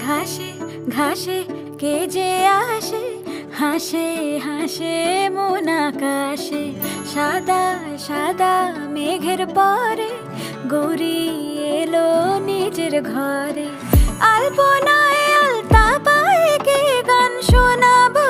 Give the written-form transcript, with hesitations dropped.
ঘাসে ঘাসে কে যে আসে, হাসে হাসে মন আকাশে। সাদা সাদা মেঘের পরে গৌরী এলো নিজের ঘরে। আলপনায় আলতা পায়ে কে গান শোনাবো